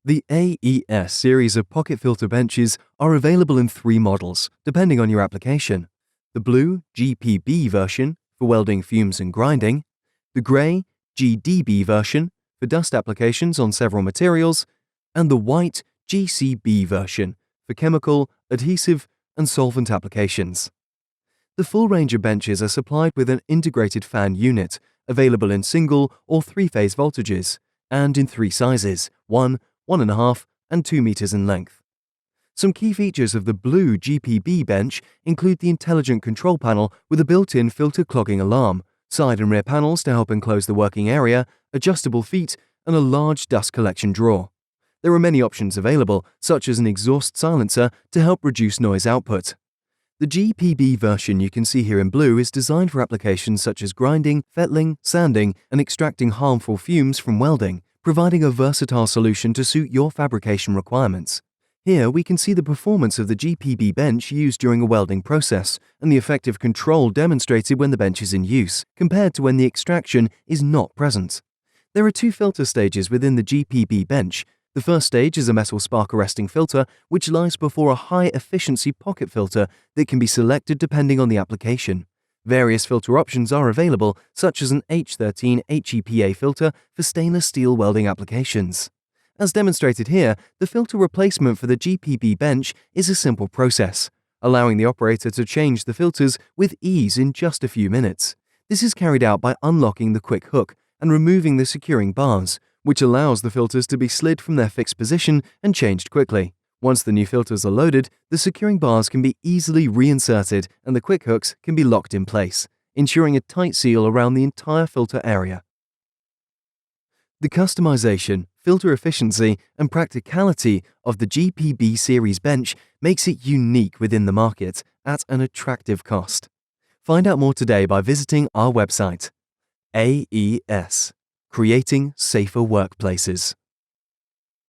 The AES series of pocket filter benches are available in 3 models, depending on your application. The blue GPB version for welding fumes and grinding, the grey GDB version for dust applications on several materials, and the white GCB version for chemical, adhesive, and solvent applications. The full range of benches are supplied with an integrated fan unit, available in single or 3-phase voltages, and in 3 sizes, 1, 1.5, and 2 meters in length. Some key features of the blue GPB bench include the intelligent control panel with a built-in filter clogging alarm, side and rear panels to help enclose the working area, adjustable feet, and a large dust collection drawer. There are many options available, such as an exhaust silencer to help reduce noise output. The GPB version you can see here in blue is designed for applications such as grinding, fettling, sanding, and extracting harmful fumes from welding, providing a versatile solution to suit your fabrication requirements. Here we can see the performance of the GPB bench used during a welding process and the effective control demonstrated when the bench is in use, compared to when the extraction is not present. There are 2 filter stages within the GPB bench. The first stage is a metal spark arresting filter, which lies before a high-efficiency pocket filter that can be selected depending on the application. Various filter options are available, such as an H13 HEPA filter for stainless steel welding applications. As demonstrated here, the filter replacement for the GPB bench is a simple process, allowing the operator to change the filters with ease in just a few minutes. This is carried out by unlocking the quick hook and removing the securing bars, which allows the filters to be slid from their fixed position and changed quickly. Once the new filters are loaded, the securing bars can be easily reinserted and the quick hooks can be locked in place, ensuring a tight seal around the entire filter area. The customization, filter efficiency, and practicality of the GPB series bench makes it unique within the market at an attractive cost. Find out more today by visiting our website. AES, creating safer workplaces.